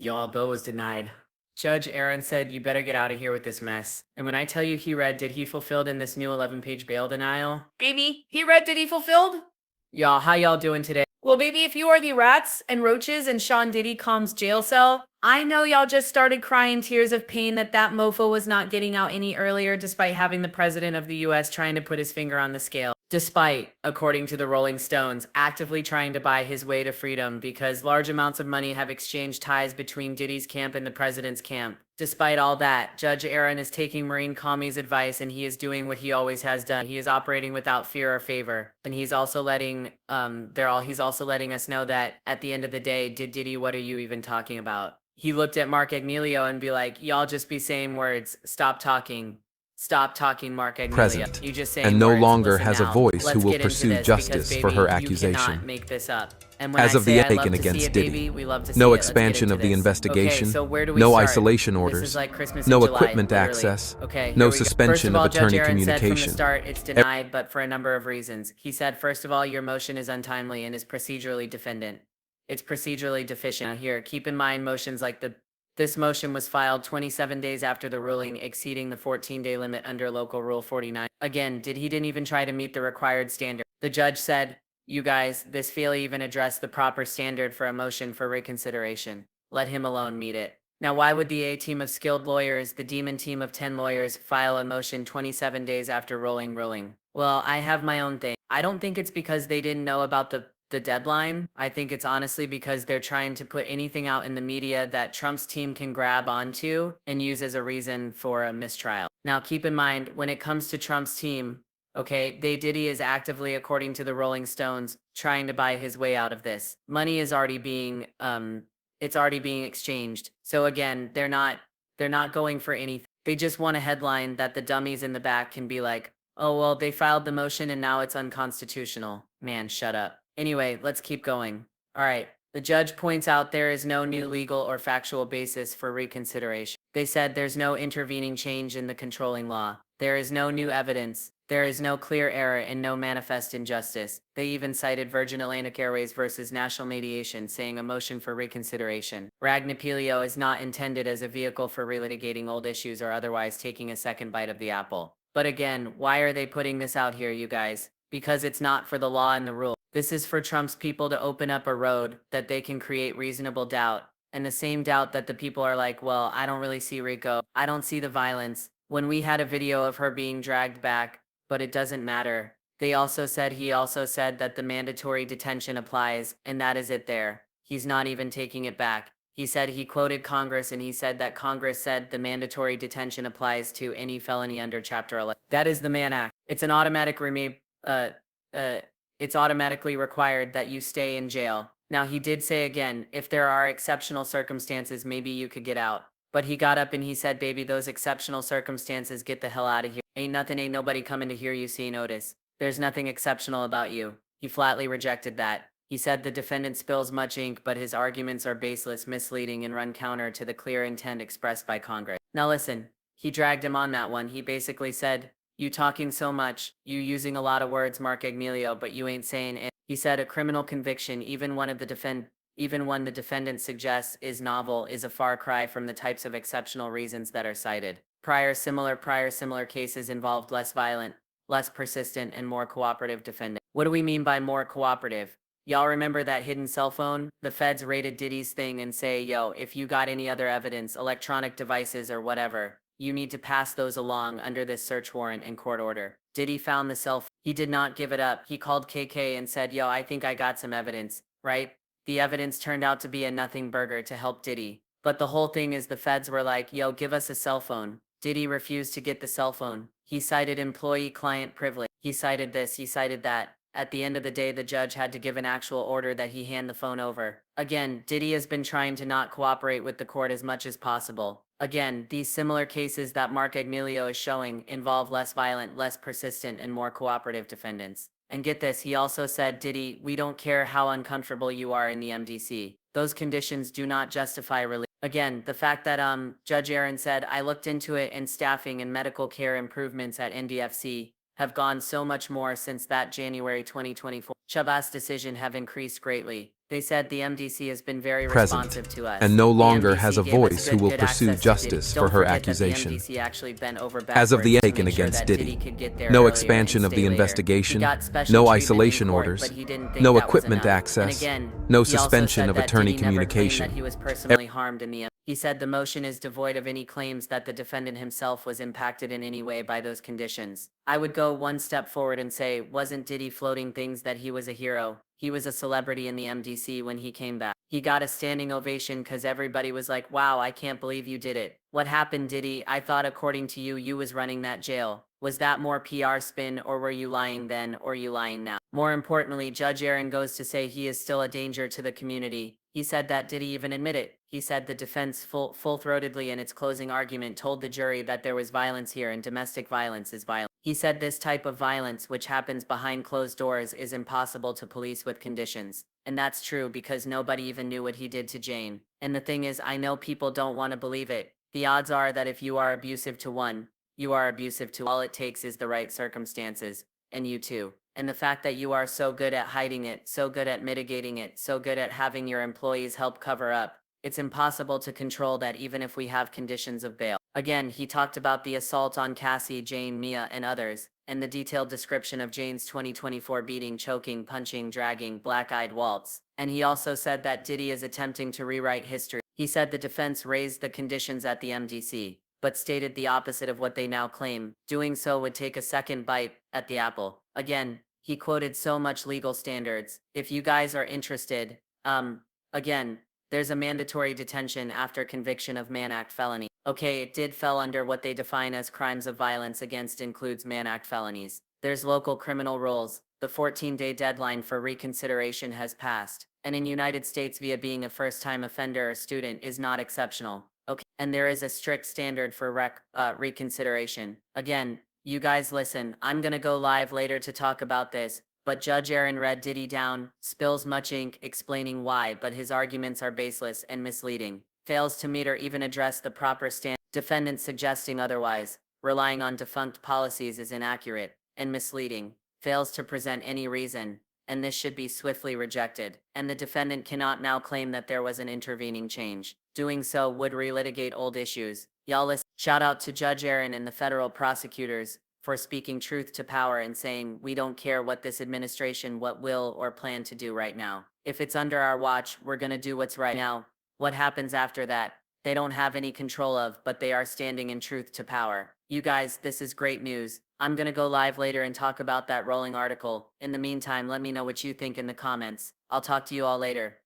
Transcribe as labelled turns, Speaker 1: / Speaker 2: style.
Speaker 1: Y'all, Bill was denied. Judge Aaron said, you better get out of here with this mess. And when I tell you he read, did he fulfilled in this new 11-page bail denial? Baby, he read, did he fulfilled? Y'all, how y'all doing today? Well, baby, if you are the rats and roaches in Sean Diddy Combs jail cell, I know y'all just started crying tears of pain that mofo was not getting out any earlier despite having the president of the US trying to put his finger on the scale. Despite, according to the Rolling Stones, actively trying to buy his way to freedom because large amounts of money have exchanged ties between Diddy's camp and the president's camp. Despite all that, Judge Aaron is taking Maureen Comey's advice and he is doing what he always has done. He is operating without fear or favor. And he's also letting us know that at the end of the day, Diddy, what are you even talking about? He looked at Mark Agnelio and be like, y'all just be saying words. Stop talking. Stop talking, Mark Agnelio.
Speaker 2: Present,
Speaker 1: You just saying
Speaker 2: and no
Speaker 1: words.
Speaker 2: longer
Speaker 1: Listen
Speaker 2: has a
Speaker 1: now.
Speaker 2: voice who
Speaker 1: Let's
Speaker 2: will
Speaker 1: get into
Speaker 2: pursue
Speaker 1: this
Speaker 2: justice
Speaker 1: because,
Speaker 2: for her
Speaker 1: baby, you cannot
Speaker 2: accusation.
Speaker 1: make this up. And when
Speaker 2: As
Speaker 1: I
Speaker 2: of
Speaker 1: say
Speaker 2: the
Speaker 1: I love
Speaker 2: taken
Speaker 1: to see
Speaker 2: against
Speaker 1: it,
Speaker 2: Diddy,
Speaker 1: baby, we love to see
Speaker 2: no
Speaker 1: it. Let's get
Speaker 2: expansion
Speaker 1: into
Speaker 2: of the
Speaker 1: this.
Speaker 2: investigation,
Speaker 1: Okay, so where do we
Speaker 2: no
Speaker 1: start?
Speaker 2: isolation
Speaker 1: This
Speaker 2: orders,
Speaker 1: is like Christmas
Speaker 2: no
Speaker 1: in July,
Speaker 2: equipment
Speaker 1: literally.
Speaker 2: access,
Speaker 1: Okay,
Speaker 2: no
Speaker 1: here we go.
Speaker 2: suspension
Speaker 1: First of all,
Speaker 2: of attorney
Speaker 1: Judge Aaron said from the
Speaker 2: communication.
Speaker 1: start it's denied, but for a number of reasons. He said, first of all, your motion is untimely and is procedurally defendant. It's procedurally deficient. Now here, keep in mind motions like this motion was filed 27 days after the ruling, exceeding the 14-day limit under Local Rule 49. Again, he didn't even try to meet the required standard. The judge said, you guys, this failure even addressed the proper standard for a motion for reconsideration. Let him alone meet it. Now, why would the A team of skilled lawyers, the demon team of 10 lawyers, file a motion 27 days after ruling? Well, I have my own thing. I don't think it's because they didn't know about the deadline. I think it's honestly because they're trying to put anything out in the media that Trump's team can grab onto and use as a reason for a mistrial. Now, keep in mind, when it comes to Trump's team, okay, Diddy is actively, according to the Rolling Stones, trying to buy his way out of this. Money is already being, it's already being exchanged. So again, they're not going for anything. They just want a headline that the dummies in the back can be like, oh, well, they filed the motion and now it's unconstitutional. Man, shut up. Anyway, let's keep going. All right. The judge points out there is no new legal or factual basis for reconsideration. They said there's no intervening change in the controlling law. There is no new evidence. There is no clear error and no manifest injustice. They even cited Virgin Atlantic Airways versus National Mediation, saying a motion for reconsideration. Ragnapelio is not intended as a vehicle for relitigating old issues or otherwise taking a second bite of the apple. But again, why are they putting this out here, you guys? Because it's not for the law and the rule. This is for Trump's people to open up a road that they can create reasonable doubt. And the same doubt that the people are like, well, I don't really see Rico. I don't see the violence. When we had a video of her being dragged back, but it doesn't matter. He also said that the mandatory detention applies, and that is it there. He's not even taking it back. He said he quoted Congress and he said that Congress said the mandatory detention applies to any felony under Chapter 11. That is the Mann Act. It's an automatic it's automatically required that you stay in jail. Now, he did say again, if there are exceptional circumstances, maybe you could get out. But he got up and he said, baby, those exceptional circumstances, get the hell out of here. Ain't nobody coming to hear you see notice. There's nothing exceptional about you. He flatly rejected that. He said the defendant spills much ink, but his arguments are baseless, misleading, and run counter to the clear intent expressed by Congress. Now listen, he dragged him on that one. He basically said, you talking so much, you using a lot of words, Mark Agnelio, but you ain't saying it. He said a criminal conviction, even when the defendant suggests is novel, is a far cry from the types of exceptional reasons that are cited. Prior similar cases involved less violent, less persistent, and more cooperative defendant. What do we mean by more cooperative? Y'all remember that hidden cell phone? The feds raided Diddy's thing and say, yo, if you got any other evidence, electronic devices or whatever, you need to pass those along under this search warrant and court order. Diddy found the cell phone. He did not give it up. He called KK and said, yo, I think I got some evidence, right? The evidence turned out to be a nothing burger to help Diddy. But the whole thing is the feds were like, yo, give us a cell phone. Diddy refused to get the cell phone. He cited employee-client privilege. He cited this, he cited that. At the end of the day, the judge had to give an actual order that he hand the phone over. Again, Diddy has been trying to not cooperate with the court as much as possible. Again, these similar cases that Mark Agnelio is showing involve less violent, less persistent, and more cooperative defendants. And get this, he also said, Diddy, we don't care how uncomfortable you are in the MDC. Those conditions do not justify release. Again, the fact that Judge Aaron said, I looked into it and staffing and medical care improvements at NDFC have gone so much more since that January 2024 Chabas decision have increased greatly. They said the MDC has been very
Speaker 2: present,
Speaker 1: responsive to us.
Speaker 2: and no
Speaker 1: The
Speaker 2: longer
Speaker 1: MDC
Speaker 2: has a
Speaker 1: gave us
Speaker 2: voice who will
Speaker 1: good
Speaker 2: pursue
Speaker 1: access to Diddy.
Speaker 2: justice
Speaker 1: Don't
Speaker 2: for her
Speaker 1: forget that the
Speaker 2: accusation.
Speaker 1: MDC actually bent over
Speaker 2: As of the
Speaker 1: backwards to
Speaker 2: taken
Speaker 1: make sure
Speaker 2: against
Speaker 1: that
Speaker 2: Diddy,
Speaker 1: Diddy could get there
Speaker 2: no
Speaker 1: earlier
Speaker 2: expansion
Speaker 1: and
Speaker 2: of
Speaker 1: stay
Speaker 2: the
Speaker 1: later.
Speaker 2: investigation,
Speaker 1: He got special
Speaker 2: no
Speaker 1: treatment in
Speaker 2: isolation
Speaker 1: court,
Speaker 2: orders,
Speaker 1: but he didn't think
Speaker 2: no
Speaker 1: that was
Speaker 2: equipment
Speaker 1: enough.
Speaker 2: access,
Speaker 1: And again,
Speaker 2: no
Speaker 1: he also
Speaker 2: suspension
Speaker 1: said
Speaker 2: of
Speaker 1: that
Speaker 2: attorney
Speaker 1: Diddy never claimed
Speaker 2: communication.
Speaker 1: that he was personally harmed in the He said the motion is devoid of any claims that the defendant himself was impacted in any way by those conditions. I would go one step forward and say, wasn't Diddy floating things that he was a hero? He was a celebrity in the MDC when he came back. He got a standing ovation because everybody was like, wow, I can't believe you did it. What happened, Diddy? I thought according to you, you was running that jail. Was that more PR spin, or were you lying then, or you lying now? More importantly, Judge Aaron goes to say he is still a danger to the community. He said that Diddy even admit it. He said the defense full-throatedly in its closing argument told the jury that there was violence here and domestic violence is violence. He said this type of violence, which happens behind closed doors, is impossible to police with conditions. And that's true because nobody even knew what he did to Jane. And the thing is, I know people don't want to believe it. The odds are that if you are abusive to one, you are abusive to all. It takes is the right circumstances, and you too. And the fact that you are so good at hiding it, so good at mitigating it, so good at having your employees help cover up, it's impossible to control that even if we have conditions of bail. Again, he talked about the assault on Cassie, Jane, Mia, and others, and the detailed description of Jane's 2024 beating, choking, punching, dragging, black-eyed waltz. And he also said that Diddy is attempting to rewrite history. He said the defense raised the conditions at the MDC, but stated the opposite of what they now claim. Doing so would take a second bite at the apple. Again, he quoted so much legal standards. If you guys are interested, again, there's a mandatory detention after conviction of Mann Act felony. Okay, it did fell under what they define as crimes of violence against includes Mann Act felonies. There's local criminal rules. The 14-day deadline for reconsideration has passed. And in United States, via being a first-time offender or student is not exceptional. Okay, and there is a strict standard for reconsideration. Again, you guys listen, I'm gonna go live later to talk about this, but Judge Aaron read Diddy down, spills much ink explaining why, but his arguments are baseless and misleading. Fails to meet or even address the proper stand. Defendant suggesting otherwise, relying on defunct policies is inaccurate and misleading. Fails to present any reason, and this should be swiftly rejected. And the defendant cannot now claim that there was an intervening change. Doing so would relitigate old issues. Y'all listen. Shout out to Judge Aaron and the federal prosecutors for speaking truth to power and saying, we don't care what this administration what will or plan to do right now. If it's under our watch, we're gonna do what's right now. What happens after that, they don't have any control of, but they are standing in truth to power. You guys, this is great news. I'm gonna go live later and talk about that rolling article. In the meantime, let me know what you think in the comments. I'll talk to you all later.